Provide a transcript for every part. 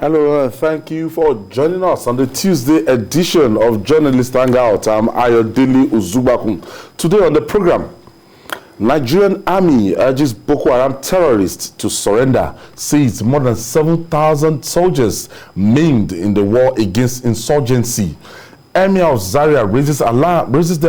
Hello, thank you for joining us on the Tuesday edition of Journalist Hangout. I'm Ayodele Uzubakun. Today on the program, Nigerian army urges Boko Haram terrorists to surrender, says more than 7,000 soldiers maimed in the war against insurgency. Emir of Zaria raises the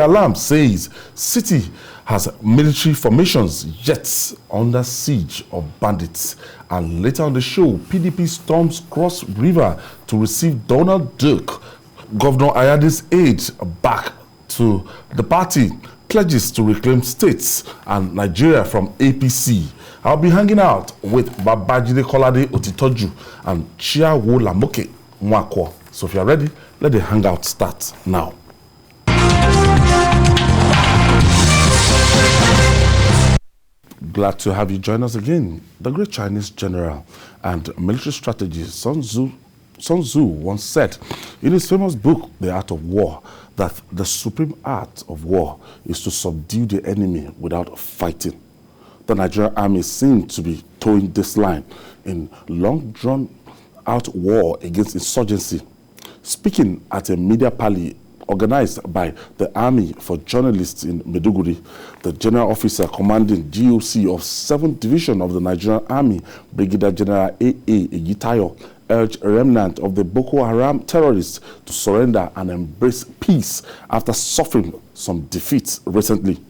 alarm, says city has military formations yet under siege of bandits. And later on the show, PDP storms Cross River to receive Donald Duke. Governor Ayade's aide back to the party, pledges to reclaim states and Nigeria from APC. I'll be hanging out with Babajide Kolade Otitoju and Chiawo Lamoke Mwakwo. So if you're ready, let the hangout start now. Glad to have you join us again. The great Chinese general and military strategist Sun Tzu once said in his famous book, The Art of War, that the supreme art of war is to subdue the enemy without fighting. The Nigerian army seems to be towing this line in long drawn-out war against insurgency. Speaking at a media party organized by the Army for Journalists in Maiduguri, the general officer commanding GOC of 7th Division of the Nigerian Army, Brigadier General A.A. Ejitayo, urged a remnant of the Boko Haram terrorists to surrender and embrace peace after suffering some defeats recently.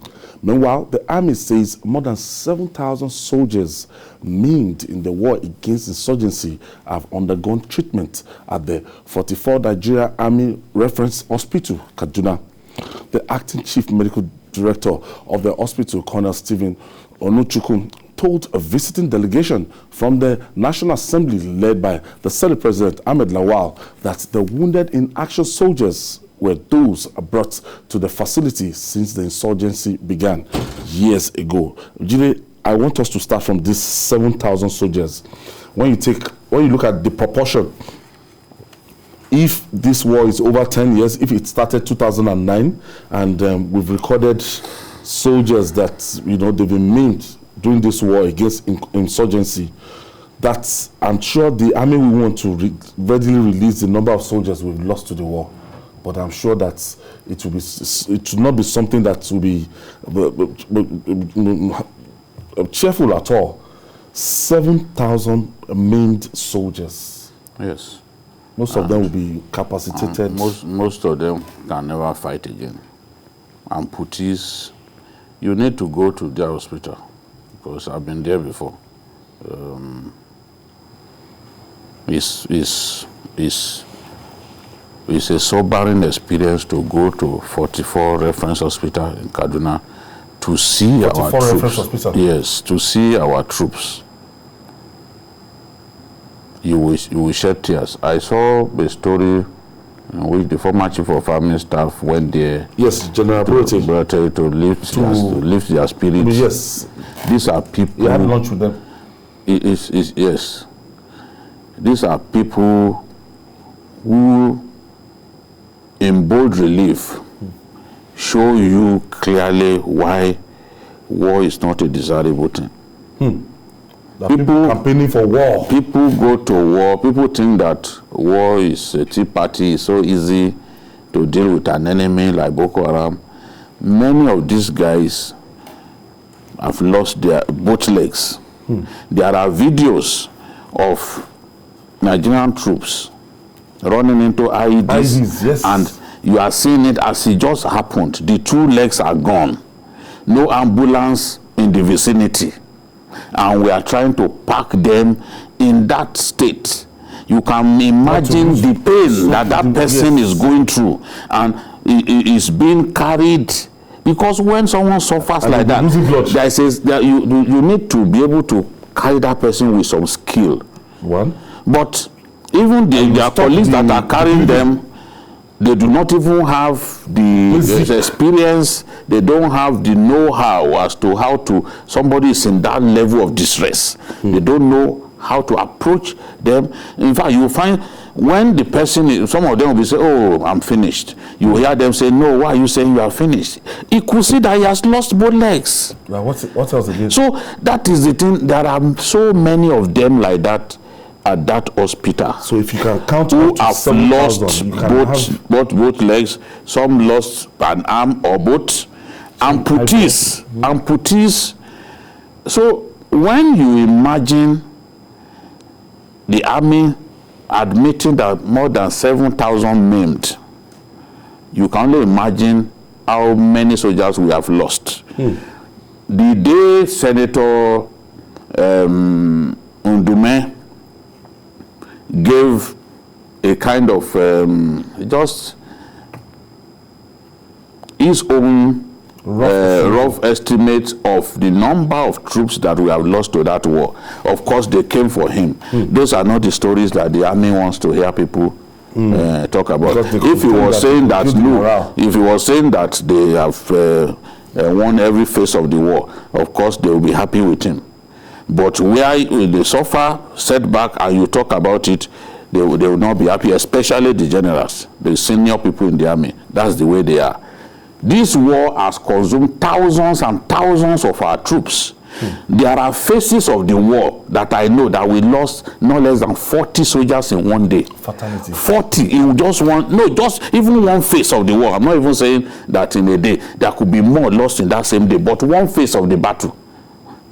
Meanwhile, the army says more than 7,000 soldiers maimed in the war against insurgency have undergone treatment at the 44 Nigeria Army Reference Hospital, Kaduna. The acting chief medical director of the hospital, Colonel Stephen Onuchukwu, told a visiting delegation from the National Assembly led by the Senate President Ahmed Lawal that the wounded in action soldiers were those brought to the facility since the insurgency began years ago. Jide, I want us to start from these 7,000 soldiers. When you look at the proportion, if this war is over 10 years, if it started 2009, and we've recorded soldiers that they've been maimed during this war against insurgency, that's, I'm sure the army will want to readily release the number of soldiers we've lost to the war. But I'm sure that it should not be something that will be cheerful at all. 7,000 maimed soldiers. Yes. Most of them will be capacitated. Most of them can never fight again. Amputees, you need to go to their hospital because I've been there before. It's a sobering experience to go to 44 Reference Hospital in Kaduna to see our troops. Yes, to see our troops. You will shed tears. I saw a story in which the former chief of army staff went there. Yes, General Burate to lift their spirits. Yes. These are people. You had lunch with them. Yes. These are people who, in bold relief, show you clearly why war is not a desirable thing. People campaigning for war. People go to war. People think that war is a tea party. It's so easy to deal with an enemy like Boko Haram. Many of these guys have lost their both legs. There are videos of Nigerian troops running into IEDs, yes. And you are seeing it as it just happened. The 2 legs are gone. No ambulance in the vicinity. And we are trying to pack them in that state. You can imagine the pain that person is going through. And it is being carried. Because when someone suffers like that, there says that you need to be able to carry that person with some skill. But even their colleagues that are carrying them, they do not even have the experience. They don't have the know-how as to how to, somebody is in that level of distress. They don't know how to approach them. In fact, you will find when the person, some of them will be saying, oh, I'm finished. You hear them say, no, why are you saying you are finished? He could see that he has lost both legs. Now, what else again? So that is the thing. There are so many of them like that. at that hospital. So if you can count who up to have 7,000, lost you can both legs, some lost an arm or both, amputees. Amputees. So when you imagine the army admitting that more than 7,000 maimed, you can only imagine how many soldiers we have lost. The day Senator Ndume gave a kind of just his own rough estimate of the number of troops that we have lost to that war. Of course, they came for him. Those are not the stories that the army wants to hear people talk about. If he was saying that, if he was saying that they have won every phase of the war, of course they will be happy with him. But where they suffer setback and you talk about it, they will not be happy, especially the generals, the senior people in the army. That's the way they are. This war has consumed thousands and thousands of our troops. There are phases of the war that I know that we lost no less than 40 soldiers in one day. Fatality. 40 in just one, no, just even one phase of the war. I'm not even saying that in a day. There could be more lost in that same day, but one phase of the battle.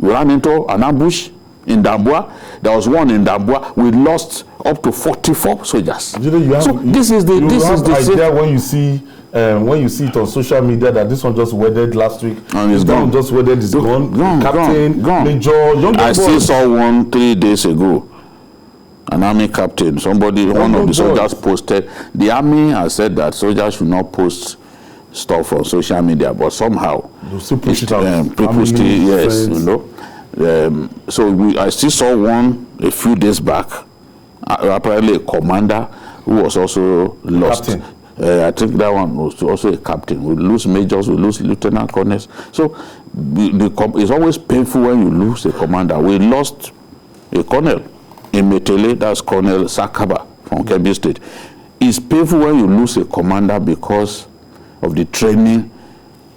We ran into an ambush in Dambua. There was one in Dambua. We lost up to 44 soldiers. You know, you have, so this is the idea when you see it on social media that this one just wedded last week. And it's gone. Just wedded is gone. Captain, gone. Major, young I still saw one 3 days ago. An army captain. Somebody, one of the soldiers posted. The army has said that soldiers should not post stuff on social media, but somehow people still, yes, you know. So I still saw one a few days back. Apparently a commander who was also lost. I think that one was also a captain. We lose majors, we lose lieutenant colonels. So it's always painful when you lose a commander. We lost a colonel in Metele, that's Colonel Sakaba from Kebbi State. It's painful when you lose a commander because of the training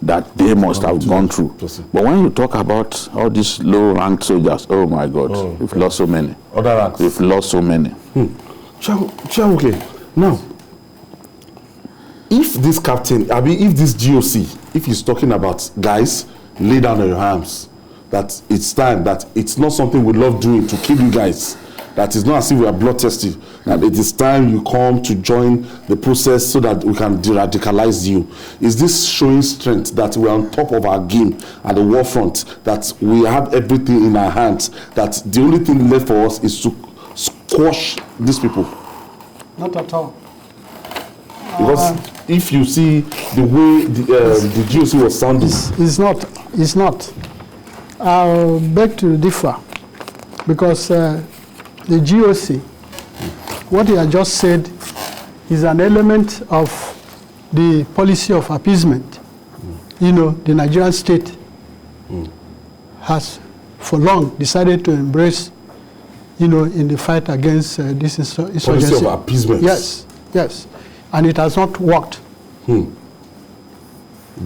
that they must have gone through. But when you talk about all these low-ranked soldiers, oh my God, we've lost so many. Other ranks. We've lost so many. Okay, now, if this captain, I mean, if this GOC, if he's talking about, guys, lay down on your arms, that it's time, that it's not something we love doing to kill you guys, that it's not as if we are bloodthirsty, that it is time you come to join the process so that we can de-radicalize you. Is this showing strength that we are on top of our game at the war front, that we have everything in our hands, that the only thing left for us is to squash these people? Not at all. Because if you see the way the GOC was sounding, it's not. I'll beg to differ, because the GOC, what he had just said, is an element of the policy of appeasement. You know, the Nigerian state has for long decided to embrace, you know, in the fight against this insurgency. Policy of appeasement. Yes, yes. And it has not worked. The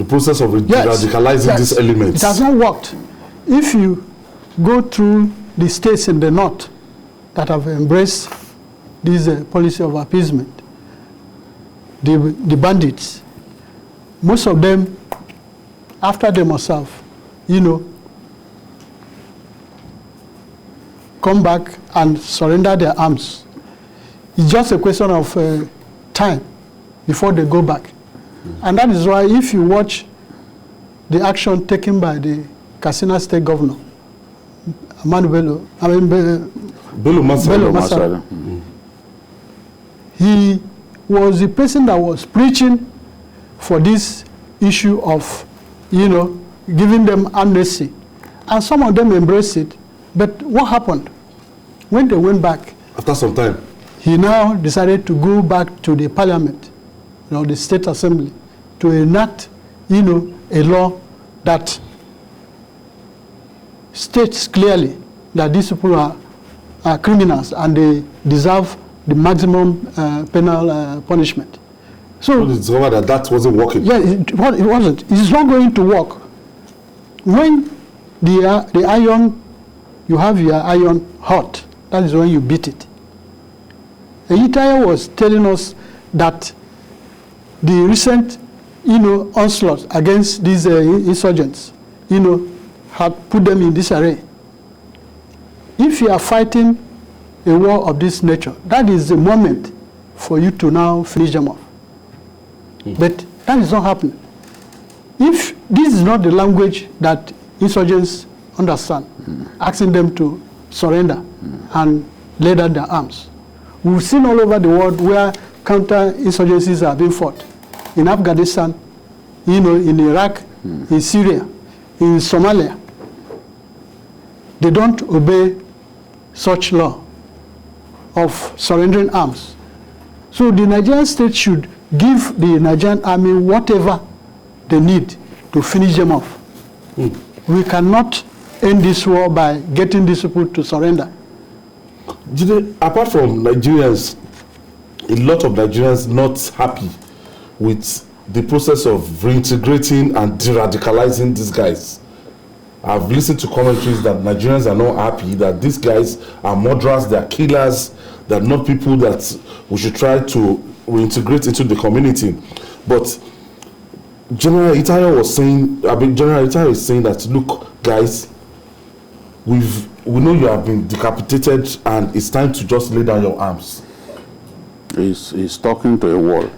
process of radicalizing these elements. It has not worked. If you go through the states in the north that have embraced this policy of appeasement, the bandits, most of them, after they must have, you know, come back and surrender their arms. It's just a question of time before they go back. And that is why if you watch the action taken by the Katsina State Governor, Bello Masara, he was the person that was preaching for this issue of, you know, giving them amnesty. And some of them embraced it. But what happened? When they went back, after some time, he now decided to go back to the parliament, you know, the state assembly, to enact, you know, a law that states clearly that these people are criminals and they deserve the maximum penal punishment. So we discovered that wasn't working. Yeah, it wasn't. It's not going to work. When the iron, you have your iron hot, that is when you beat it. Itaya was telling us that the recent, onslaught against these insurgents, had put them in this array. If you are fighting a war of this nature, that is the moment for you to now finish them off. But that is not happening. If this is not the language that insurgents understand, asking them to surrender and lay down their arms. We've seen all over the world where counter-insurgencies are being fought. In Afghanistan, in Iraq, in Syria, in Somalia. They don't obey such law of surrendering arms. So the Nigerian state should give the Nigerian army whatever they need to finish them off. We cannot end this war by getting these people to surrender. Apart from Nigerians, a lot of Nigerians not happy with the process of reintegrating and de-radicalizing these guys. I've listened to commentaries that Nigerians are not happy, that these guys are murderers, they are killers, they're not people that we should try to reintegrate into the community. But General Itaya is saying that, look, guys, we know you have been decapitated and it's time to just lay down your arms. He's talking to a wall.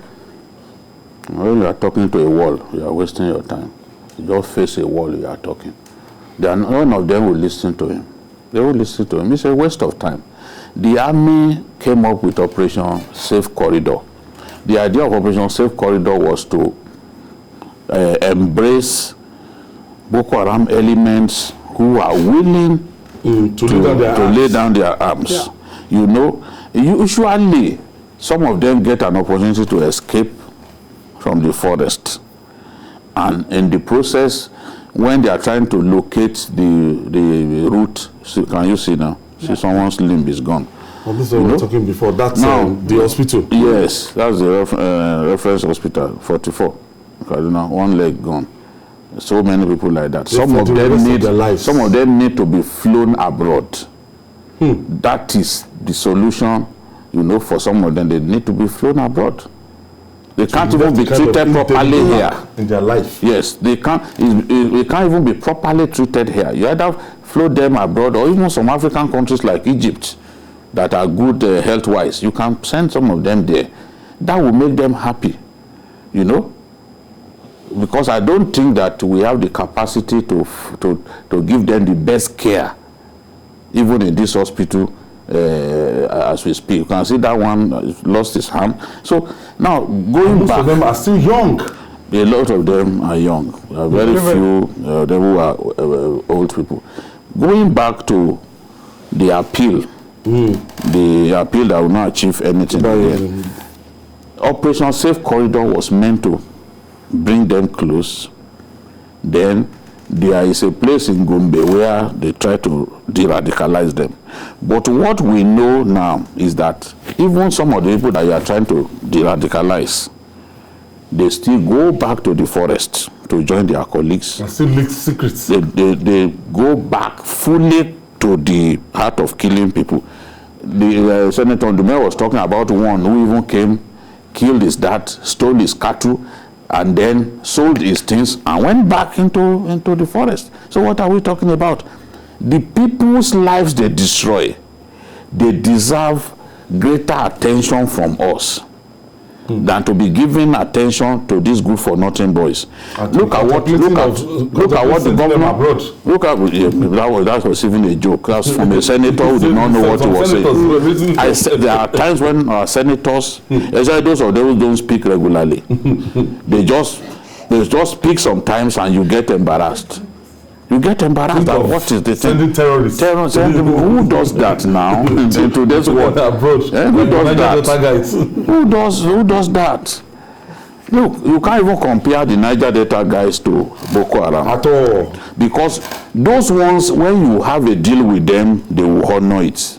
When you are talking to a wall, you are wasting your time. You just face a wall, you are talking. None of them will listen to him. They will listen to him. It's a waste of time. The army came up with Operation Safe Corridor. The idea of Operation Safe Corridor was to embrace Boko Haram elements who are willing to lay down their arms. Yeah. Usually some of them get an opportunity to escape from the forest. And in the process, when they are trying to locate the route, can you see now? See, someone's limb is gone. Well, this is what we were talking before. That's the hospital. Yes, that's the reference hospital, 44. One leg gone. So many people like that. Some of them need to be flown abroad. That is the solution, for some of them. They need to be flown abroad. They can't even be treated properly here. In their life. Yes, they can't even be properly treated here. You either float them abroad, or even some African countries like Egypt that are good health-wise. You can send some of them there. That will make them happy, because I don't think that we have the capacity to give them the best care, even in this hospital. As we speak, you can see that one lost his hand. So now going back, most of them are still young. A lot of them are young. There are very few them who are old people. Going back to the appeal, the appeal that will not achieve anything again. Operation Safe Corridor was meant to bring them close. Then there is a place in Gombe where they try to de-radicalize them. But what we know now is that even some of the people that you are trying to de-radicalize, they still go back to the forest to join their colleagues. And still leak secrets. They go back fully to the heart of killing people. The Senator Ndume was talking about one who even came, killed his dad, stole his cattle, and then sold his things and went back into the forest. So what are we talking about? The people's lives they destroy, they deserve greater attention from us than to be giving attention to these good for nothing boys. Look at what the governor. That was even a joke. That's from a senator who did not know what he was saying. There are times when our senators, especially those of them who don't speak regularly, they just speak sometimes and you get embarrassed. You get embarrassed at what is the thing? Sending terrorists. Who does that now in today's world? Who does that? Who does that? Look, you can't even compare the Niger Delta guys to Boko Haram. At all. Because those ones, when you have a deal with them, they will honor it.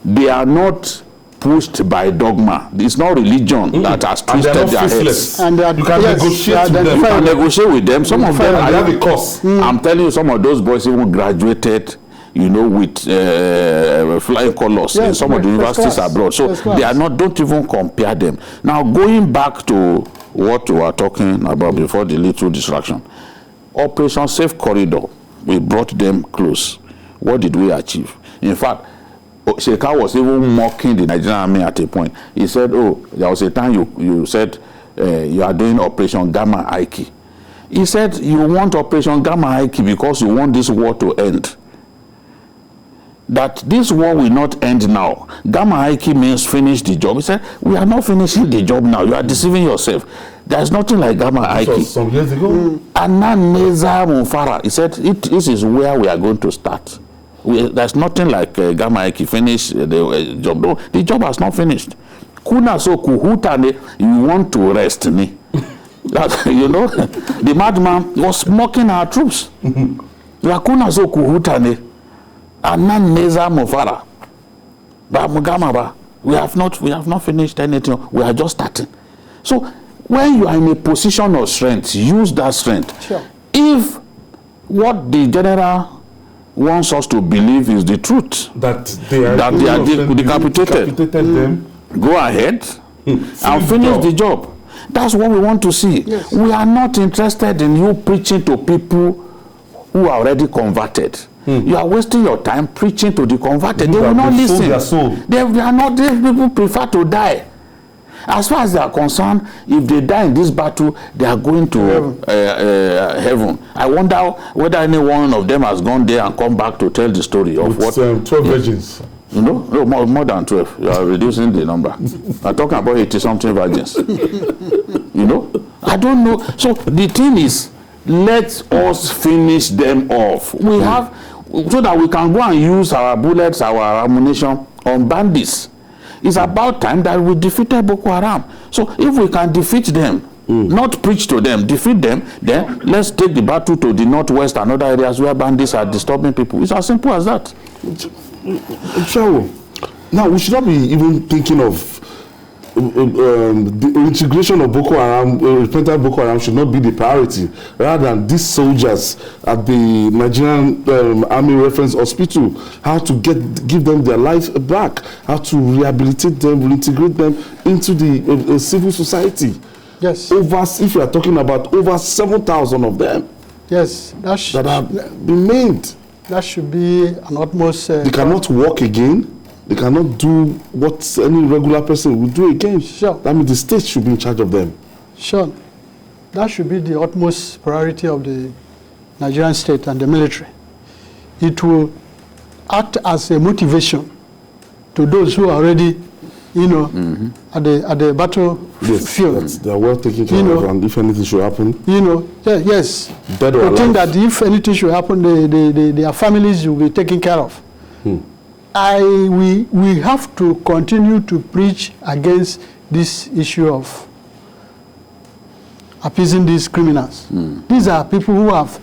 They are not pushed by dogma. It's not religion that has twisted their heads. And you can negotiate with them. You can negotiate with them. Some of them, have a course. I'm telling you, some of those boys even graduated you know, with flying colors in some of the universities abroad. So they are not, don't even compare them. Now, going back to what we were talking about before the little distraction, Operation Safe Corridor, we brought them close. What did we achieve? In fact, Sheka was even mocking the Nigerian army at a point. He said, oh, there was a time you said you are doing Operation Gamma Aiki. He said, you want Operation Gamma Aiki because you want this war to end. That this war will not end now. Gamma Aiki means finish the job. He said, we are not finishing the job now. You are deceiving yourself. There's nothing like Gamma Aiki. Some years ago. Ananeza Mufara, he said, this is where we are going to start. There's nothing like Gamma Aiki finish the job. No, the job has not finished. Kuna so kuhutane, you want to rest me. That, you know, the madman was mocking our troops. Kuna so kuhutane, Ananeza Mufara. We have not finished anything. We are just starting. So when you are in a position of strength, use that strength. Sure. If what the general wants us to believe is the truth, that they are decapitated them, go ahead and finish the job. That's what we want to see. Yes. We are not interested in you preaching to people who are already converted. You are wasting your time preaching to the converted. They will not listen. They are not. These people prefer to die. As far as they are concerned, if they die in this battle, they are going to heaven. I wonder whether any one of them has gone there and come back to tell the story of with, 12 virgins. You know, no, more than 12. You are reducing the number. I'm talking about 80-something virgins. You know, I don't know. So the thing is, let us finish them off. We have, so that we can go and use our bullets, our ammunition on bandits. It's about time that we defeated Boko Haram. So if we can defeat them, not preach to them, defeat them, then let's take the battle to the northwest and other areas where bandits are disturbing people. It's as simple as that. Now, we should not be even thinking of the integration of Boko Haram, repentant Boko Haram should not be the priority, rather than these soldiers at the Nigerian Army Reference Hospital, how to give them their life back, how to rehabilitate them, reintegrate them into the civil society. Yes. If you are talking about over 7,000 of them, yes, that have been made. That should be an utmost. They cannot walk again. They cannot do what any regular person would do again. Sure. That means the state should be in charge of them. Sure. That should be the utmost priority of the Nigerian state and the military. It will act as a motivation to those who are already, you know, at the battlefield. Yes, they are well taken care of, and if anything should happen, you know, yes. Dead or alive. think that if anything should happen, their families will be taken care of. We have to continue to preach against this issue of appeasing these criminals. These are people who have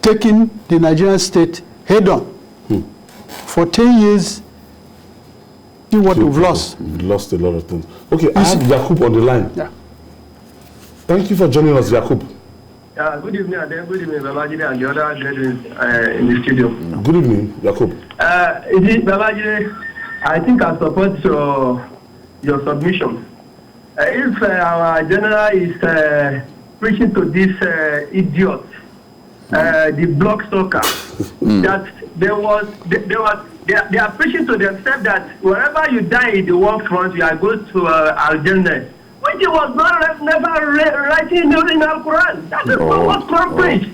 taken the Nigerian state head on. For 10 years, see what we've lost. We've lost a lot of things. Okay, I have Yakub on the line. Yeah. Thank you for joining us, Yakub. Good evening, Adem. Good evening, Babajide, and the other gentlemen in the studio. Good evening, Yakub. Babajide, I think I support your submission. If our general is preaching to this idiot, the block stalker, that they are preaching to themselves that wherever you die in the war front, you are going to Al-Jannah. Which he was never writing in the Quran. That is not what Quran preach.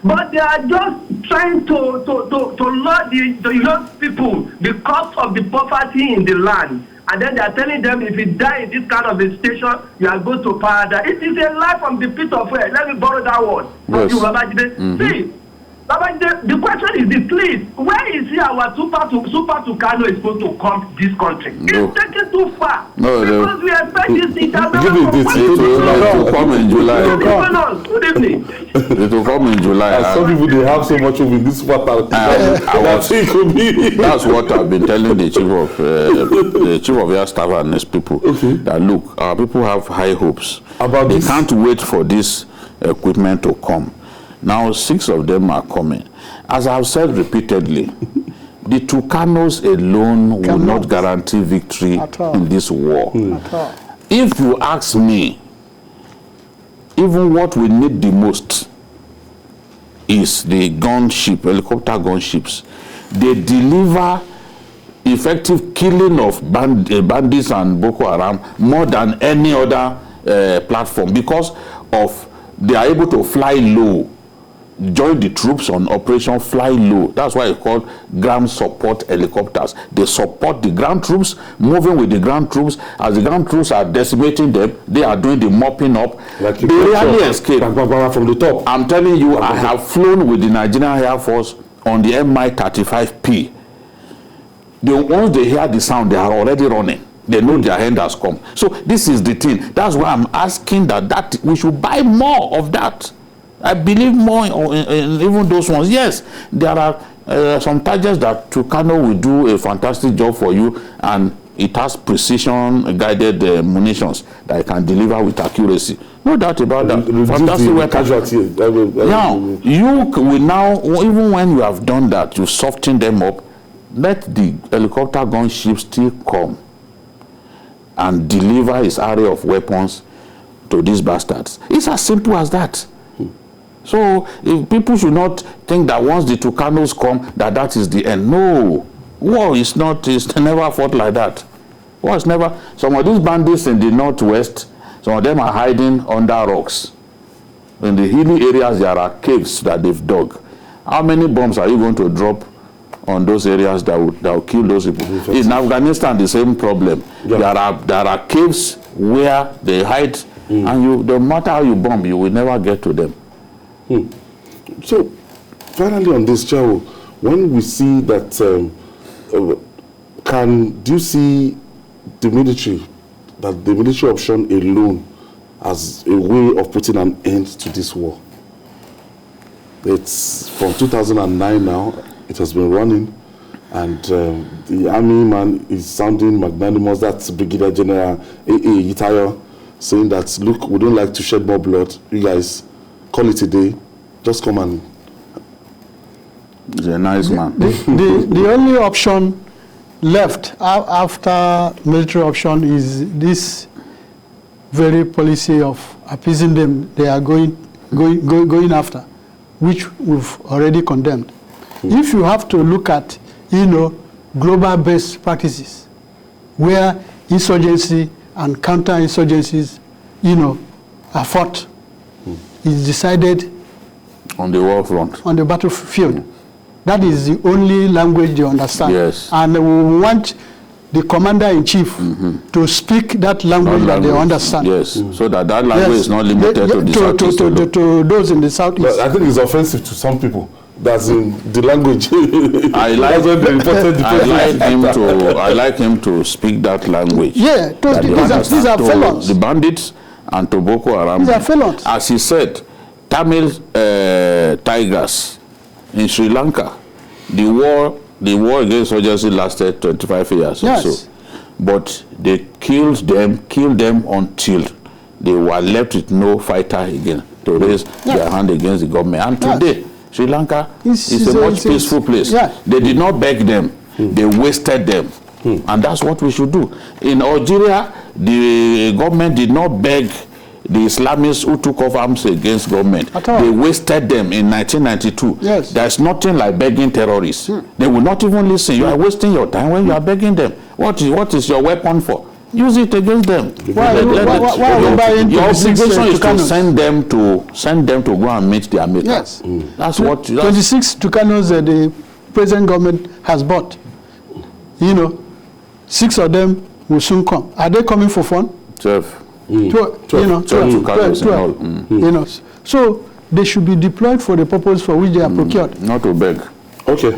But they are just trying to lure the young people because of the poverty in the land. And then they are telling them, if you die in this kind of a station, you are going to paradise. It is a lie from the pit of hell. Let me borrow that word. Yes. See, Babajide, the question is this, please, where is our super Tucano is supposed to come to this country? No. It's taking too far. No, because we expect this thing to It will come in July. Good evening. It will come in July. Some people, they have so much of in this water. That's what I've been telling the chief of air staff and his people. That look, our people have high hopes. They can't wait for this equipment to come. Now 6 of them are coming. As I've said repeatedly, The Tucanos alone will not guarantee victory in this war. At all. If you ask me, even what we need the most is the gunship, helicopter gunships. They deliver effective killing of bandits and Boko Haram more than any other platform, because of they are able to fly low, join the troops on Operation Fly Low. That's why it's called ground support helicopters. They support the ground troops, moving with the ground troops. As the ground troops are decimating them, they are doing the mopping up. Like they rarely escape from the top. I'm telling you, I have flown with the Nigerian Air Force on the Mi-35P. Once they hear the sound, they are already running. They know their end has come. So this is the thing. That's why I'm asking that we should buy more of that. I believe more in even those ones. Yes, there are some targets that Tucano will do a fantastic job for you, and it has precision-guided munitions that it can deliver with accuracy. No doubt about that. Fantastic weapon. Now, you will now, even when you have done that, you soften them up, let the helicopter gunship still come and deliver his array of weapons to these bastards. It's as simple as that. So if people should not think that once the Tucanos come, that is the end. No, war is not. It's never fought like that. War is never. Some of these bandits in the northwest, some of them are hiding under rocks. In the hilly areas, there are caves that they've dug. How many bombs are you going to drop on those areas that will kill those people? In Afghanistan, the same problem. Yeah. There are caves where they hide, and no matter how you bomb, you will never get to them. So, finally on this, Chao, when we see that, do you see the military option alone as a way of putting an end to this war? It's from 2009 now, it has been running, and the army man is sounding magnanimous. That's Brigadier General A.A. Yitayo, saying that, look, we don't like to shed more blood. You guys call it a day. Just come and... He's a nice man. The only option left after military option is this very policy of appeasing them they are going after, which we've already condemned. If you have to look at, global-based practices, where insurgency and counter-insurgencies, are fought, is decided on the war front, on the battlefield. That is the only language they understand. Yes. And we want the commander-in-chief to speak that language that they understand. Yes, so that language is not limited to the southeast. To those in the southeast. But I think it's offensive to some people. That's in the language. I like him to speak that language. Yeah, these are felons. The bandits and to Boko Haram. These are felons. As he said, Tamil tigers in Sri Lanka, the war against insurgency lasted 25 years or so. But they killed them until they were left with no fighter again to raise their hand against the government. And today, Sri Lanka is a much peaceful place. They did not beg them. They wasted them. And that's what we should do. In Algeria, the government did not beg the Islamists who took off arms against government. They wasted them in 1992. There's nothing like begging terrorists. They will not even listen. You are wasting your time when you are begging them. What is your weapon for? Use it against them. Your obligation is to send them to go and meet their maker. That's what. 26 Tucanos the present government has bought. 6 of them will soon come. Are they coming for fun? 12. 12. So they should be deployed for the purpose for which they are procured. Not to beg. Okay.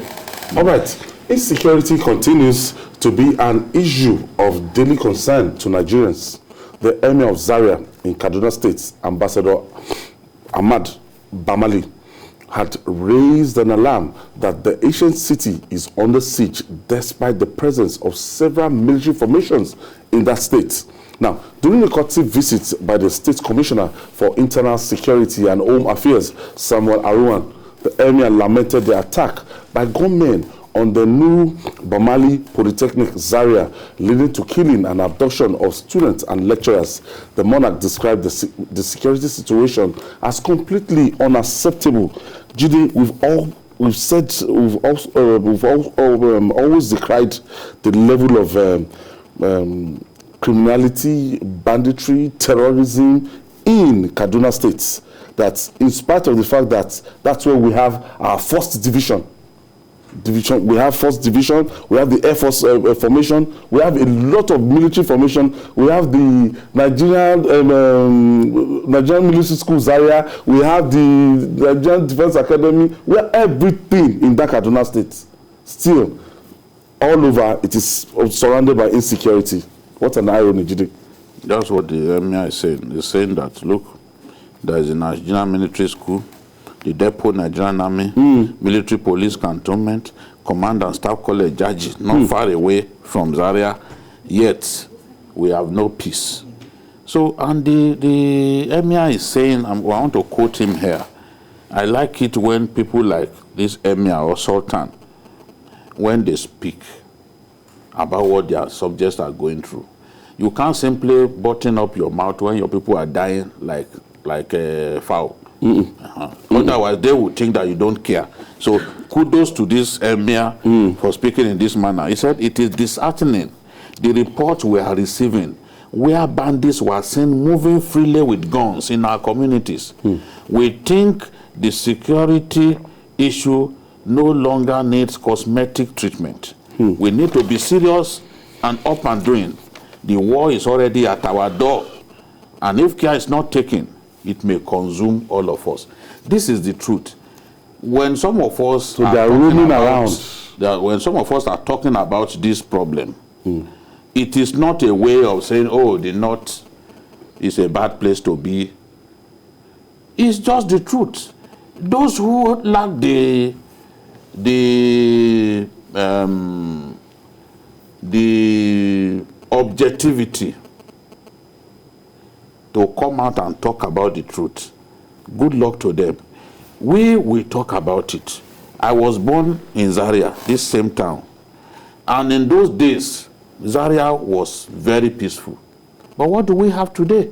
All right. Insecurity continues to be an issue of daily concern to Nigerians. The Emir of Zaria in Kaduna State, Ambassador Ahmad Bamali, had raised an alarm that the ancient city is under siege despite the presence of several military formations in that state. Now, during a courtesy visit by the State Commissioner for Internal Security and Home Affairs, Samuel Aruan, The emir lamented the attack by gunmen on the new Bamali Polytechnic Zaria, leading to killing and abduction of students and lecturers. The monarch described the security situation as completely unacceptable. Jide, we've always decried the level of criminality, banditry, terrorism in Kaduna State. That in spite of the fact that that's where we have our first division, we have first division, we have the Air Force formation, we have a lot of military formation, we have the Nigerian military school Zaria, we have the Nigerian Defense Academy, we have everything in that Kaduna State. Still, all over, it is surrounded by insecurity. What an irony, Jide. That's what the emir is saying. He's saying that, look, there is a Nigerian military school, the depot Nigerian Army, military police cantonment, command and staff college, Jaji, not far away from Zaria, yet we have no peace. So, and the emir is saying, I want to quote him here, I like it when people like this emir or sultan, when they speak about what their subjects are going through. You can't simply button up your mouth when your people are dying like a fowl. Otherwise, they would think that you don't care. So, kudos to this emir for speaking in this manner. He said it is disheartening, the report we are receiving, where bandits were seen moving freely with guns in our communities. We think the security issue no longer needs cosmetic treatment. We need to be serious and up and doing. The war is already at our door, and if care is not taken, it may consume all of us. This is the truth. When some of us are roaming around, when some of us are talking about this problem, it is not a way of saying, oh, the North is a bad place to be. It's just the truth. Those who lack the objectivity to come out and talk about the truth, good luck to them. We will talk about it. I was born in Zaria, this same town. And in those days, Zaria was very peaceful. But what do we have today?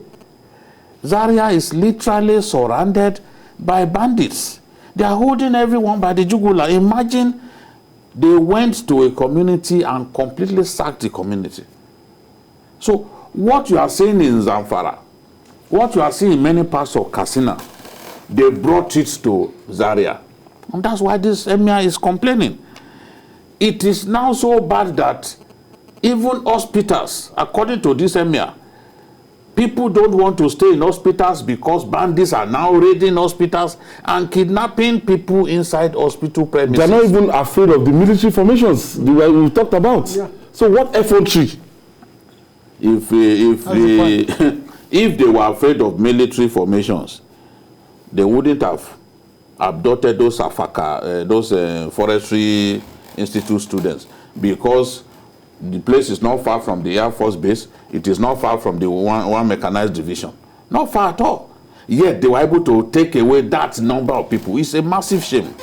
Zaria is literally surrounded by bandits. They are holding everyone by the jugular. Imagine they went to a community and completely sacked the community. So what you are seeing in Zamfara, what you are seeing in many parts of Katsina, they brought it to Zaria. And that's why this emir is complaining. It is now so bad that even hospitals, according to this emir, people don't want to stay in hospitals because bandits are now raiding hospitals and kidnapping people inside hospital premises. They're not even afraid of the military formations we talked about. Yeah. So what effrontery? If they were afraid of military formations, they wouldn't have abducted those forestry institute students, because the place is not far from the Air Force base. It is not far from the one mechanized division. Not far at all. Yet they were able to take away that number of people. It's a massive shame.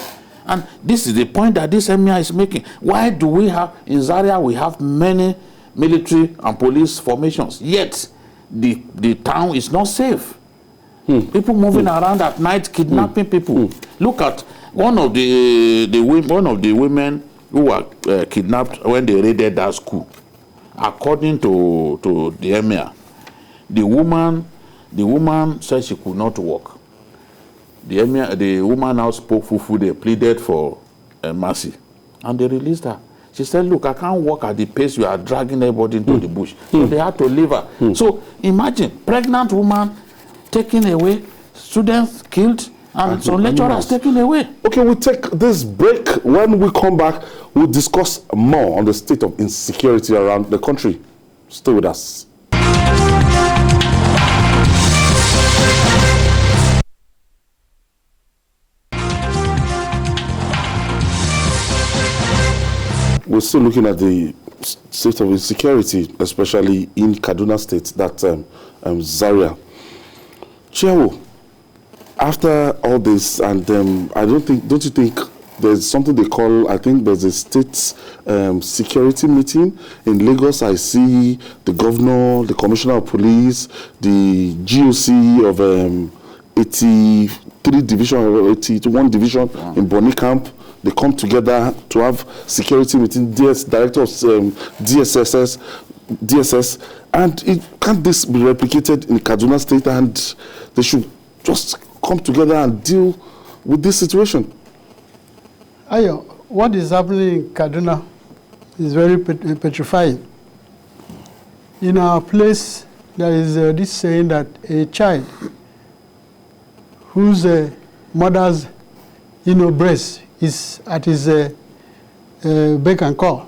And this is the point that this emir is making. Why do we have, in Zaria, we have many military and police formations, yet the town is not safe. People moving around at night, kidnapping people. Look at one of the women who were kidnapped when they raided that school. According to the emir, the woman said she could not walk. The woman now spoke fufu. They pleaded for mercy, and they released her. She said, look, I can't walk at the pace you are dragging everybody into the bush. So they had to leave her. So imagine, pregnant woman taken away, students killed, and some lecturers taken away. Okay, we'll take this break. When we come back, we'll discuss more on the state of insecurity around the country. Stay with us. We're still looking at the state of insecurity, especially in Kaduna State, that Zaria. Chiawo, After all this, and don't you think there's something they call, I think there's a state security meeting in Lagos. I see the governor, the commissioner of police, the GOC of 83 division, 81 division in Bonny Camp. They come together to have security meeting, director of DSS, and can't this be replicated in Kaduna State, and they should just come together and deal with this situation? Ayo, what is happening in Kaduna is very petrifying. In our place, there is this saying that a child whose mother's breast is at his beck and call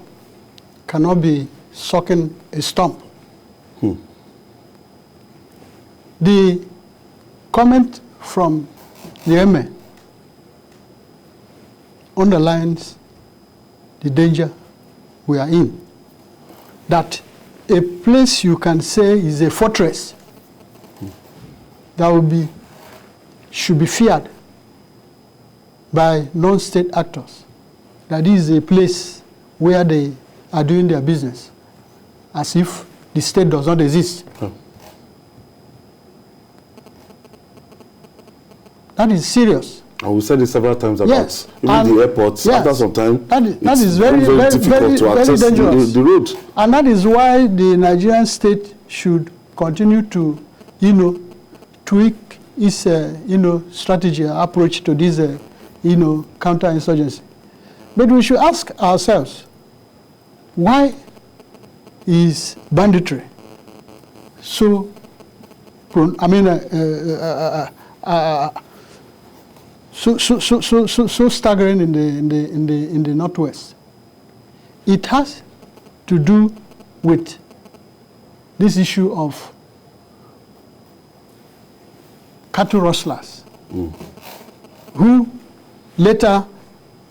cannot be sucking a stump. The comment from the Emir underlines the danger we are in. That a place you can say is a fortress that should be feared by non-state actors. That is a place where they are doing their business as if the state does not exist. That is serious. And we said it several times about yes. even the airports. Yes. After some time, that is very difficult to access the road. And that is why the Nigerian state should continue to, tweak its, strategy approach to this, counterinsurgency. But we should ask ourselves, why is banditry so so staggering in the Northwest? It has to do with this issue of cattle rustlers who later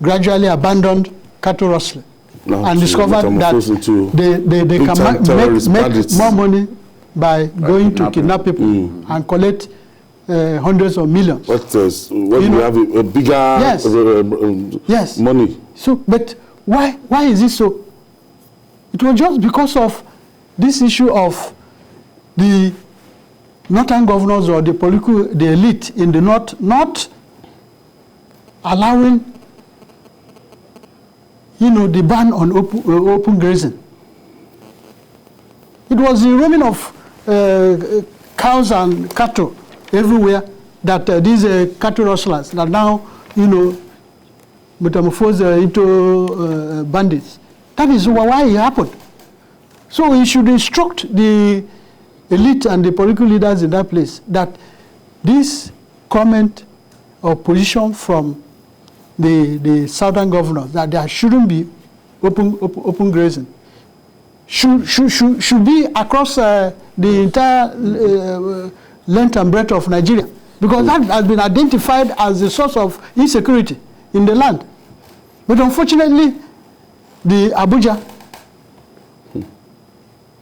gradually abandoned cattle rustling and discovered that they can make more money by going to kidnap people and collect hundreds of millions. When we have a bigger money. So, but why is it so? It was just because of this issue of the northern governors or the elite in the north not allowing, the ban on open grazing. It was the roaming of cows and cattle everywhere that these cattle rustlers that now, metamorphose into bandits. That is why it happened. So we should instruct the elite and the political leaders in that place that this comment or position from the southern governors that there shouldn't be open grazing should be across the entire length and breadth of Nigeria, because that has been identified as the source of insecurity in the land. But unfortunately, the Abuja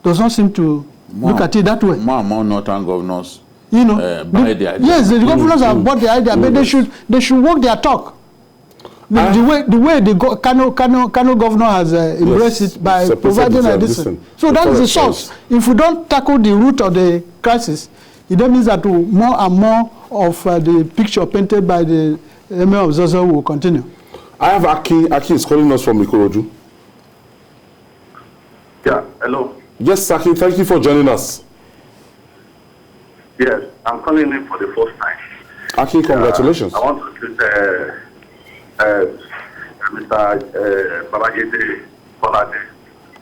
does not seem to look at it that way. More and more northern governors buy the idea. Yes, the governors have bought the idea, but they should walk their talk. The way the Kano governor has embraced it by providing a distance. So that is the source. If we don't tackle the root of the crisis, it means that more and more of the picture painted by the Emir of Zaria will continue. I have Aki. Aki is calling us from Ikorodu. Yeah, hello. Yes, Aki, thank you for joining us. Yes, I'm calling in for the first time. Aki, congratulations. I want to greet Mr. Babajide Kolade,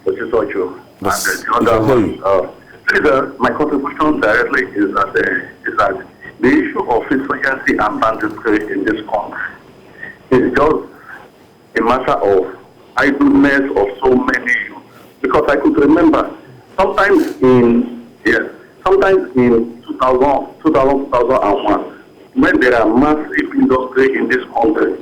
Osisojo, and the other one. My contribution directly is that the issue of insurgency and banditry in this country is just a matter of idleness of so many youth. Because I could remember sometimes in 2001, when there are massive industry in this country,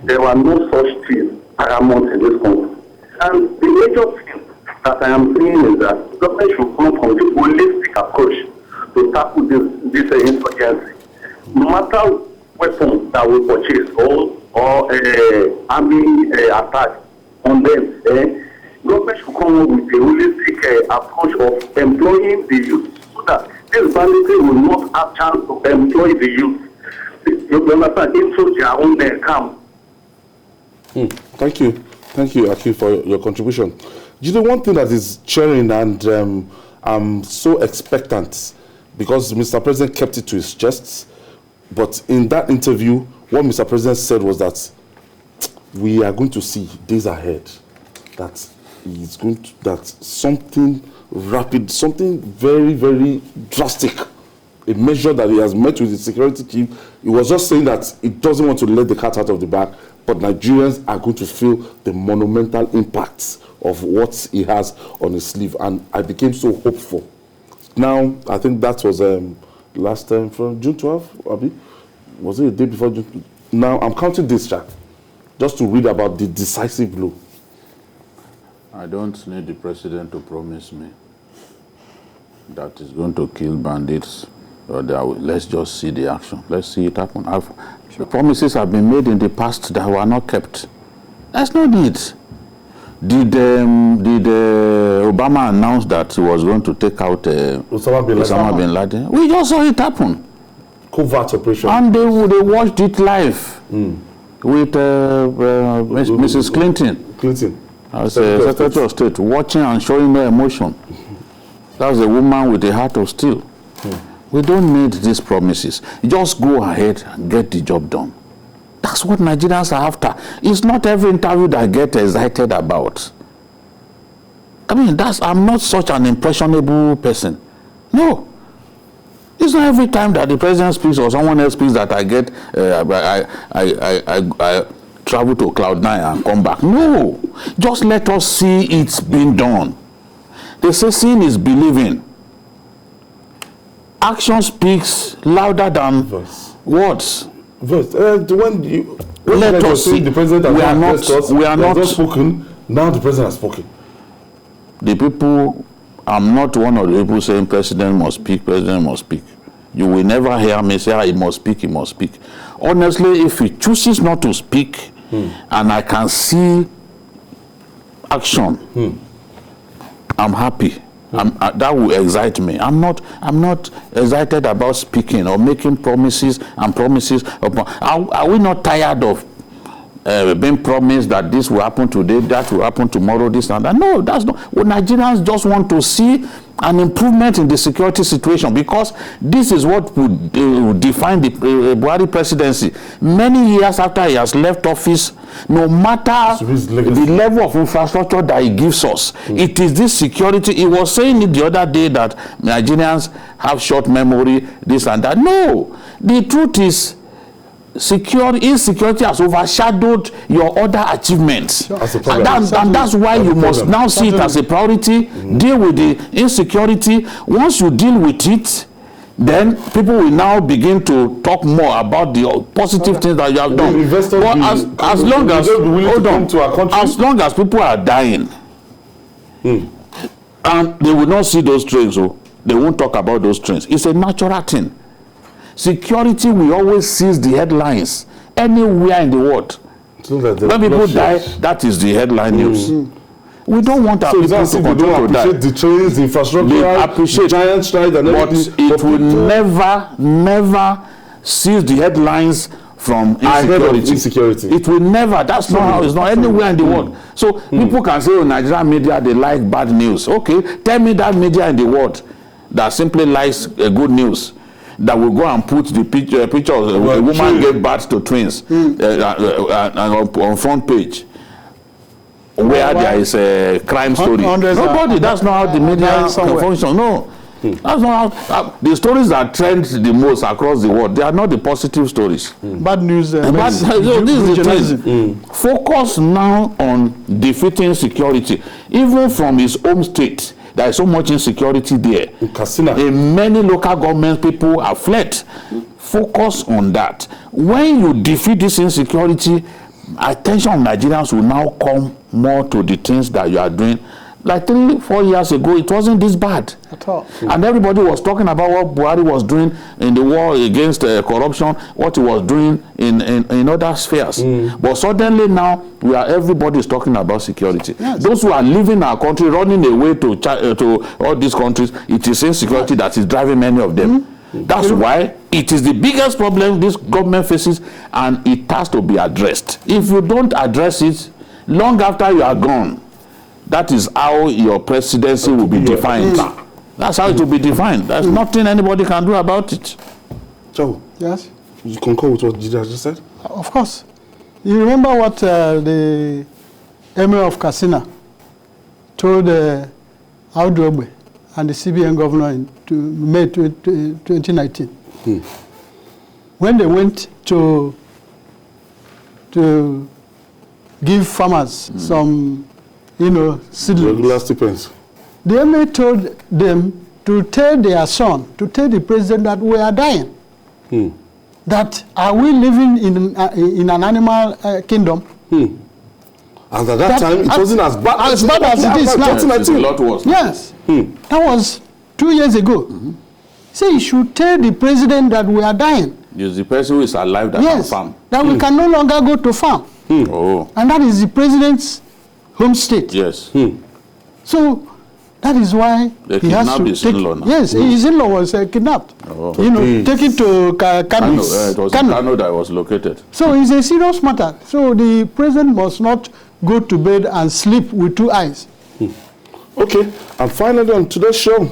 there were no such things paramount in this country. And the major thing that I am saying is that the government should come from the holistic approach to tackle this insurgency. No matter weapons that we purchase or army attack on them. Government should come up with a holistic approach of employing the youth so that this banditry will not have chance to employ the youth. You understand? Into their own camp. Thank you, Aki, for your contribution. The one thing that is cheering, and I'm so expectant because Mr. President kept it to his chest, but in that interview, what Mr. President said was that we are going to see days ahead that something rapid, something very, very drastic, a measure that he has met with the security chief. He was just saying that he doesn't want to let the cat out of the bag, but Nigerians are going to feel the monumental impacts of what he has on his sleeve, and I became so hopeful. Now, I think that was last time from June 12th, Abi? Was it a day before June? Now, I'm counting this track just to read about the decisive blow. I don't need the president to promise me that he's going to kill bandits, or let's just see the action. Let's see it happen. Promises have been made in the past that were not kept. There's no need. Did Obama announce that he was going to take out Osama bin Laden? We just saw it happen. Covert operation. And they watched it live with Mrs. Clinton. As Secretary of State, watching and showing no emotion. That's a woman with a heart of steel. We don't need these promises. Just go ahead and get the job done. That's what Nigerians are after. It's not every interview that I get excited about. I mean, I'm not such an impressionable person. No. It's not every time that the president speaks or someone else speaks that I get, I travel to Cloud9 and come back. No. Just let us see it's being done. They say seeing is believing. Action speaks louder than words. Let us see. The president we are not spoken. Now the president has spoken. The people, I'm not one of the people saying president must speak, president must speak. You will never hear me say he must speak, he must speak. Honestly, if he chooses not to speak, and I can see action, I'm happy. That will excite me. I'm not excited about speaking or making promises and promises. Are we not tired of being promised that this will happen today, that will happen tomorrow, this and that? No, that's not. Well, Nigerians just want to see an improvement in the security situation, because this is what would define the Buhari presidency. Many years after he has left office, no matter the level of infrastructure that he gives us, it is this security. He was saying it the other day that Nigerians have short memory, this and that. No, the truth is, insecurity has overshadowed your other achievements, and that's why you must now see it as a priority. Deal with the insecurity. Once you deal with it, then people will now begin to talk more about the positive things that you have done. But as long as people are dying, and they will not see those trains, so they won't talk about those trains. It's a natural thing. Security will always seize the headlines anywhere in the world. When people die, that is the headline news. We don't want our people to continue to die. The trains, the infrastructure, they appreciate giant strike and everything. But it will never seize the headlines from insecurity. It will never. That's not how it's not anywhere in the world. So people can say, oh, Nigerian media, they like bad news. Okay, tell me that media in the world that simply likes good news, that will go and put the picture of a woman gave birth to twins on front page, where there is a crime story. Nobody. That's not how the media functions. No. That's not how the stories that trend the most across the world. They are not the positive stories. Bad news. So this is the thing. Focus now on defeating security, even from his home state. There is so much insecurity there. In many local governments, people have fled. Focus on that. When you defeat this insecurity, attention of Nigerians will now come more to the things that you are doing. like 3-4 years ago, it wasn't this bad. At all. And everybody was talking about what Buhari was doing in the war against corruption, what he was doing in other spheres. But suddenly now, everybody is talking about security. Yes. Those who are leaving our country, running away to all these countries, it is insecurity that is driving many of them. That's why it is the biggest problem this government faces, and it has to be addressed. If you don't address it, long after you are gone, that is how your presidency will be defined. That's how it will be defined. There's nothing anybody can do about it. Joe, Yes? you concur with what Jide just said? Of course. You remember what the Emir of Katsina told Audu and the CBN governor in May 2019. When they went to give farmers some, seedlings. Regular stipends. The Emir told them to tell their son, to tell the president that we are dying. That are we living in an animal kingdom? And at that time, it wasn't as bad as it is now. It's a lot worse. Yes. That was 2 years ago. So he should tell the president that we are dying. It's the person who is alive that can farm. That we can no longer go to farm. Oh. And that is the president's home state. Yes. So that is why They he has to kidnapped his in-law now. Yes, his in-law was kidnapped. Taken to Kano. It was in Kano that was located. So it's a serious matter. So the president must not go to bed and sleep with 2 eyes. Okay, and finally on today's show,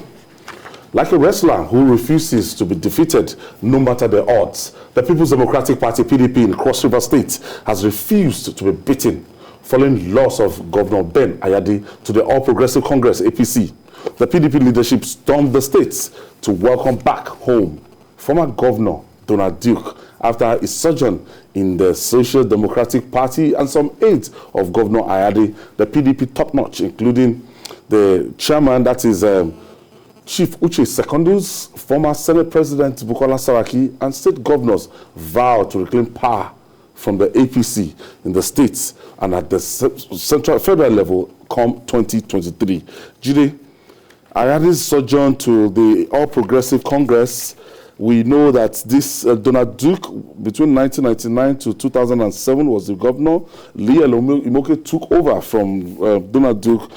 like a wrestler who refuses to be defeated no matter the odds, the People's Democratic Party, PDP, in Cross River State has refused to be beaten following loss of Governor Ben Ayadi to the All Progressive Congress, APC. The PDP leadership stormed the state to welcome back home former Governor Donald Duke after his sojourn in the Social Democratic Party and some aides of Governor Ayadi, the PDP top-notch, including the chairman, that is Chief Uche Secondus, former Senate President Bukola Saraki, and state governors vowed to reclaim power from the APC in the states and at the central federal level come 2023. Jide, Ayadi's sojourn to the All Progressive Congress, we know that this Donald Duke, between 1999 to 2007, was the governor. Lee Imoke took over from Donald Duke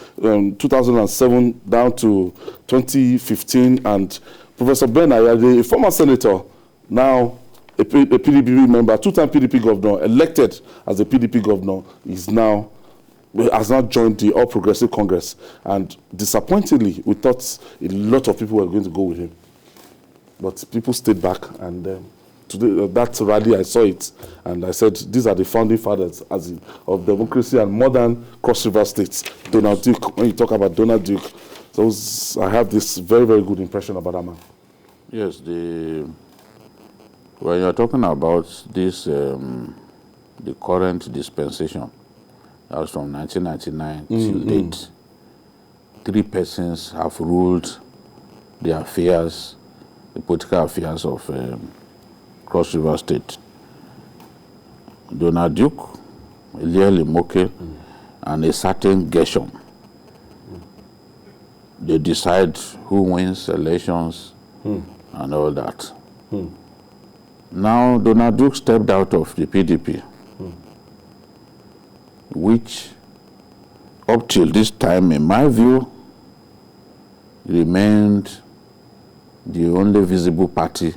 2007 down to 2015, and Professor Ben Ayadi, a former senator, now a PDP member, two-time PDP governor, elected as a PDP governor, has now joined the All Progressive Congress. And disappointingly, we thought a lot of people were going to go with him. But people stayed back, and today that rally, I saw it, and I said, these are the founding fathers of democracy and modern Cross River states. Donald Duke, when you talk about Donald Duke, I have this very, very good impression about that man. Yes, when you're talking about this, the current dispensation, that was from 1999 till date, 3 persons have ruled the affairs, the political affairs of Cross River State. Donald Duke, Lee Imoke, and a certain Gershom. They decide who wins elections and all that. Now, Donald Duke stepped out of the PDP, which, up till this time, in my view, remained the only visible party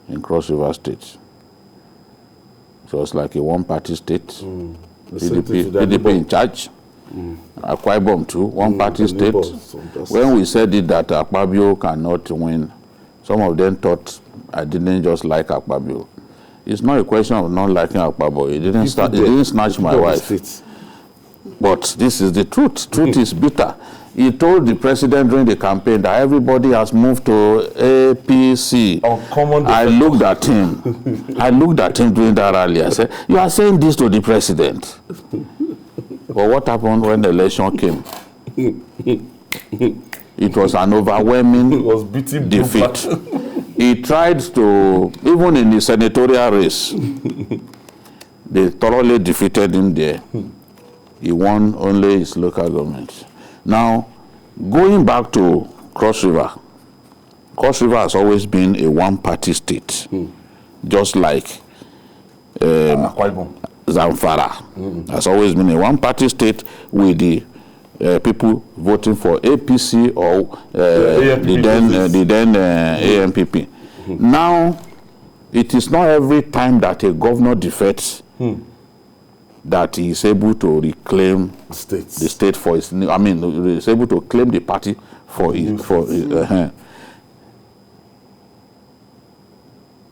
in Cross River State. It was like a one-party state. PDP in charge. Akwa Ibom too, one-party state. When we said it that Akpabio cannot win, some of them thought I didn't just like Akpabio. It's not a question of not liking Akpabio. It didn't snatch my wife. But this is the truth. Truth is bitter. He told the president during the campaign that everybody has moved to APC. I looked at him during that rally. I said, you are saying this to the president. But what happened when the election came? It was an overwhelming defeat. He tried to, even in the senatorial race, they thoroughly defeated him there. He won only his local government. Now, going back to Cross River has always been a one-party state, just like Zamfara has always been a one-party state with the people voting for APC or the then AMPP. Now, it is not every time that a governor defects that he is able to reclaim the state for his. I mean, he is able to claim the party for his.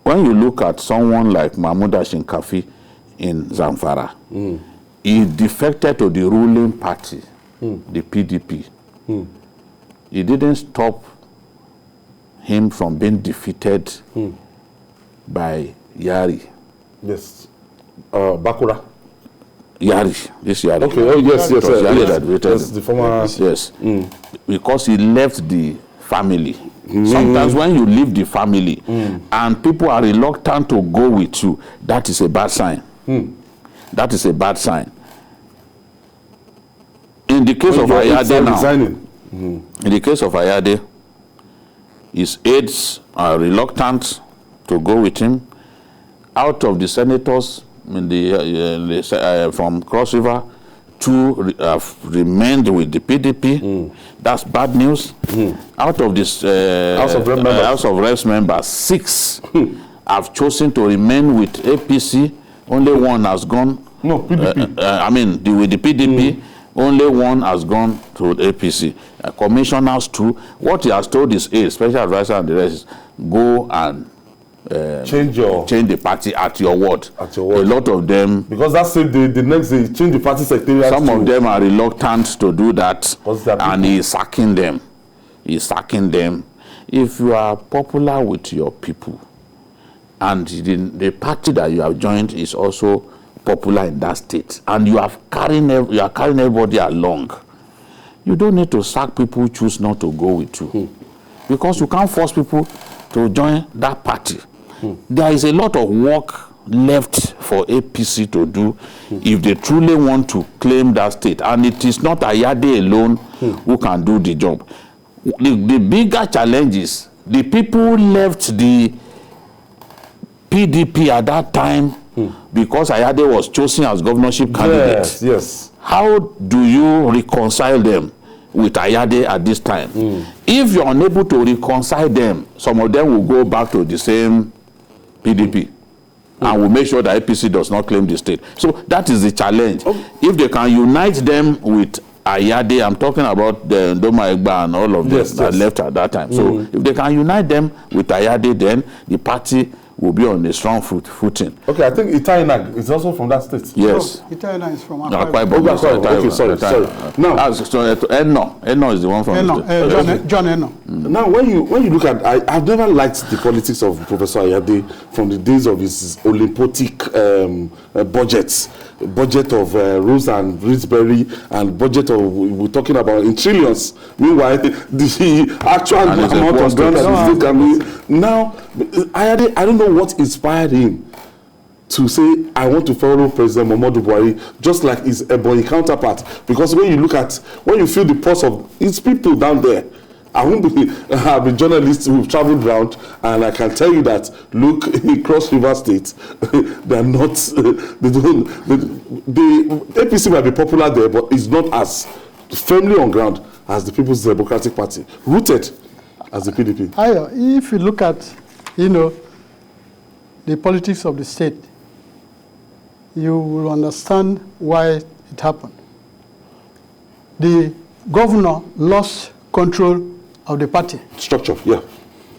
When you look at someone like Mahmoud Shinkafi in Zamfara, he defected to the ruling party, the PDP. It didn't stop him from being defeated by Yari. Yes. Bakura. Yari. This Yari. Okay, oh, yes. Yari that yes, the former. Yes. Because he left the family. Sometimes when you leave the family and people are reluctant to go with you, that is a bad sign. That is a bad sign. In the case of Ayade now, in the case of Ayade, his aides are reluctant to go with him. Out of the senators in from Cross River, 2 have remained with the PDP. That's bad news. Out of this House of Reps members, 6 have chosen to remain with APC. Only 1 has gone. No, PDP. With the PDP, only 1 has gone to APC. Commissioners too. What he has told his aides, special advisor and the rest, is go and change the party at your word. A lot of them, because that's the next day change the party secretariat. Some of them are reluctant to do that, and he is sacking them. If you are popular with your people, and the party that you have joined is also popular in that state, and you are carrying everybody along, you don't need to sack people who choose not to go with you, because you can't force people to join that party. There is a lot of work left for APC to do if they truly want to claim that state, and it is not Ayade alone who can do the job. The bigger challenge is the people left the PDP at that time because Ayade was chosen as governorship candidate. Yes. How do you reconcile them with Ayade at this time? If you're unable to reconcile them, some of them will go back to the same PDP and will make sure that APC does not claim the state. So that is the challenge. If they can unite them with Ayade, I'm talking about the Ndoma Egba and all of them that left at that time. So if they can unite them with Ayade, then the party will be on a strong footing. Okay, I think Itainag is also from that state. Yes. Itainag is from Akwa Ibom. Okay, sorry. Now, Eno is the one from John Eno. Now, when you look at, I've never liked the politics of Professor Ayade from the days of his Olympic budget of Rose and Ridsbury, and budget of, we're talking about in trillions. Meanwhile, the actual amount of ground that is can be. Now, Ayade, I don't know what inspired him to say, I want to follow President Muhammadu Buhari, just like his Ebonyi counterpart. Because when you feel the pulse of his people down there, I've been journalists who've traveled around, and I can tell you that, look, in Cross River State, they're not, the APC might be popular there, but it's not as firmly on ground as the People's Democratic Party, rooted as the PDP. If you look at, the politics of the state, you will understand why it happened. The governor lost control of the party structure. Yeah,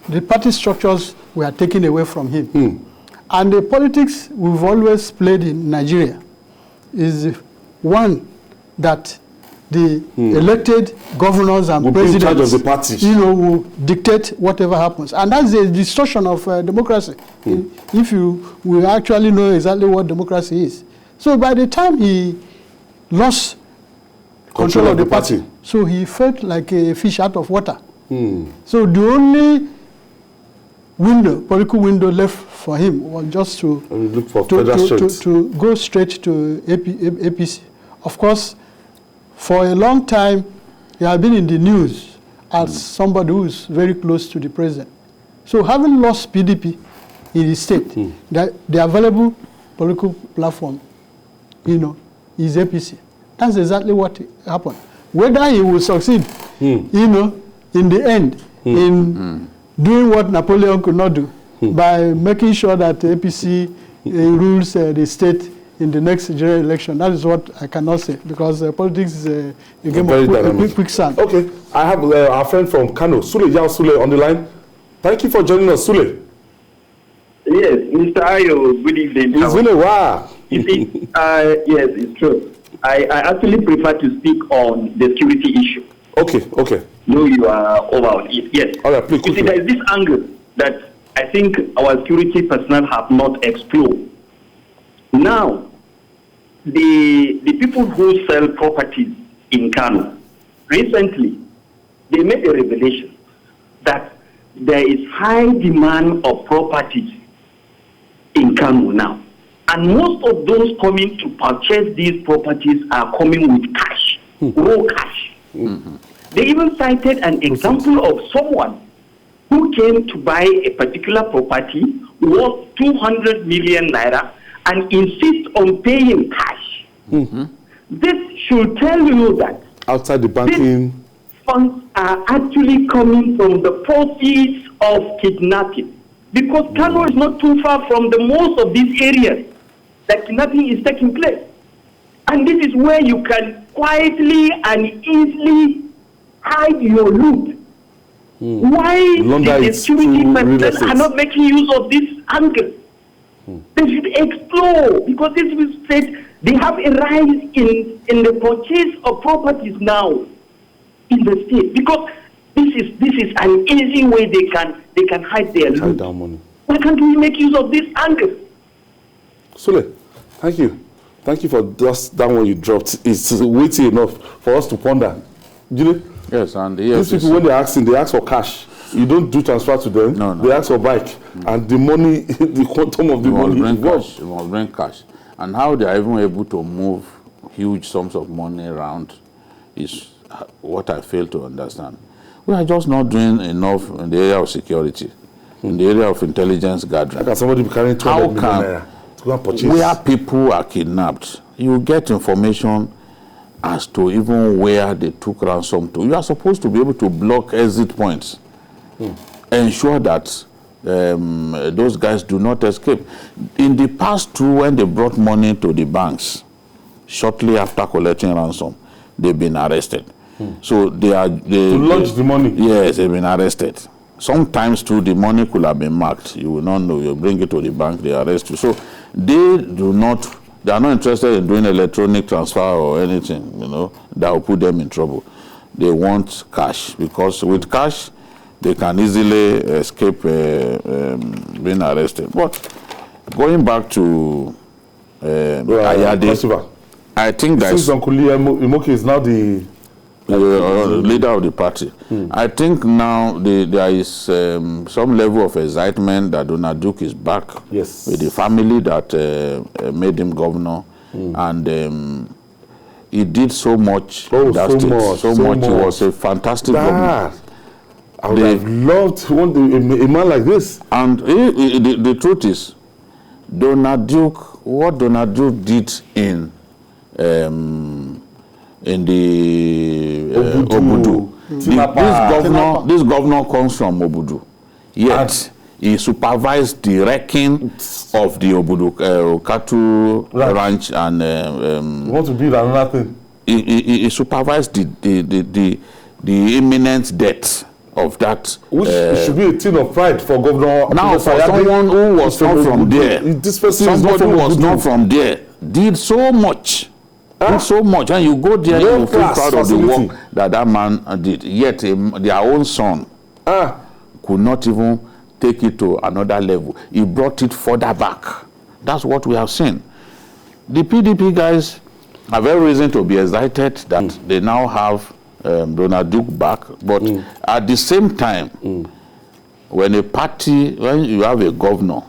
the party structures were taken away from him, and the politics we've always played in Nigeria is one that the elected governors and presidents, in charge of the party, will dictate whatever happens, and that's the distortion of democracy. If you will actually know exactly what democracy is. So by the time he lost control of the party, so he felt like a fish out of water. So the only political window left for him was just to look for to go straight to APC. Of course, for a long time, He has been in the news as somebody who is very close to the president. So having lost PDP in the state, the available political platform, is APC. That's exactly what happened. Whether he will succeed, in the end, in doing what Napoleon could not do, by making sure that APC rules the state in the next general election. That is what I cannot say, because politics is a game of quicksand. Okay, I have our friend from Kano, Sule Yao Sule, on the line. Thank you for joining us, Sule. Yes, Mr. Ayo, good evening. It's been a while. You see, yes, it's true. I actually prefer to speak on the security issue. Okay. No, you are over on it. Yes. All right, please. You see, there is this angle that I think our security personnel have not explored. Now, the people who sell properties in Kano, recently, they made a revelation that there is high demand of properties in Kano now. And most of those coming to purchase these properties are coming with cash, raw cash. They even cited an example of someone who came to buy a particular property worth 200 million naira and insist on paying cash. This should tell you that outside the banking, these funds are actually coming from the proceeds of kidnapping, because Kano is not too far from the most of these areas that kidnapping is taking place. And this is where you can quietly and easily hide your loot. Why the security personnel are not making use of this angle? They should explore, because this is said they have a rise in the purchase of properties now in the state, because this is an easy way they can hide their loot. Down money. Why can't we make use of this angle? Sule, thank you. Thank you for just that one you dropped. It's weighty enough for us to ponder. Julie? Yes, and these people, when they're asking, they ask for cash. You don't do transfer to them. No. They ask for bike. And the money, the quantum of the money involved. You must bring cash. And how they are even able to move huge sums of money around is what I fail to understand. We are just not doing enough in the area of security, in the area of intelligence gathering. How can somebody be carrying 200 million naira to go and purchase? Where people are kidnapped, you get information as to even where they took ransom to. You are supposed to be able to block exit points, ensure that those guys do not escape. In the past too, when they brought money to the banks, shortly after collecting ransom, they've been arrested. So to launch the money. Yes, they've been arrested. Sometimes too, the money could have been marked. You will not know. You bring it to the bank, they arrest you. So they are not interested in doing electronic transfer or anything, that will put them in trouble. They want cash, because with cash, they can easily escape being arrested. But going back to Ayade, I think that since Uncle Imoke is now the leader of the party, I think now there is some level of excitement that Donald Duke is back with the family that made him governor, and he did so much. So much. He was a fantastic governor. I would have loved a man like this. And the truth is, what Donald Duke did in the Obudu. This governor comes from Obudu. Yet he supervised the wrecking of the Obudu cattle ranch and you want to build another thing? He supervised the imminent death of that. Which should be a thing of pride for Governor. Now, for someone who was not from there, somebody who was not from there did so much. So much, and you go there, you feel proud of the work that man did. Yet their own son could not even take it to another level. He brought it further back. That's what we have seen. The PDP guys have every reason to be excited that they now have Donald Duke back. But at the same time, when you have a governor,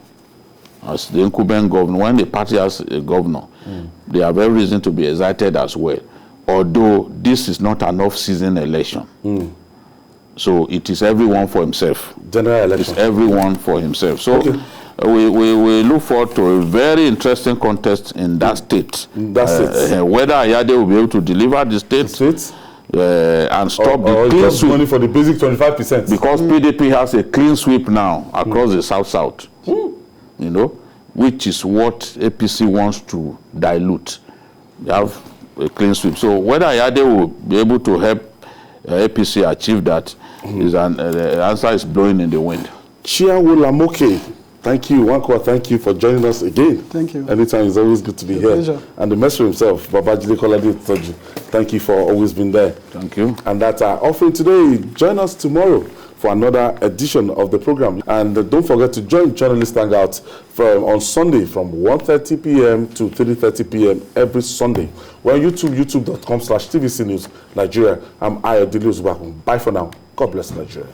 as the incumbent governor, when the party has a governor, they have every reason to be excited as well. although this is not an off-season election. So it is everyone for himself. General election. It's everyone for himself. So we look forward to a very interesting contest in that state. Whether Ayade will be able to deliver the state and stop the clean sweep. Money for the basic 25%. Because PDP has a clean sweep now across the South-South, you know, which is what APC wants to dilute. They have a clean sweep. So whether Ayade will be able to help APC achieve that, the answer is blowing in the wind. Chiawo Lamoke, thank you. Wankwa, thank you for joining us again. Thank you. Anytime, it's always good to be here. Pleasure. And the master himself, Babajide Kolade Toju, thank you for always being there. Thank you. And that's our offering today. Join us tomorrow for another edition of the program. And don't forget to join Journalist Hangout on Sunday from 1:30 p.m. to 3:30 p.m. every Sunday. We're on YouTube, youtube.com/TVC News Nigeria. I'm Ayodele Uzubakun. Bye for now. God bless Nigeria.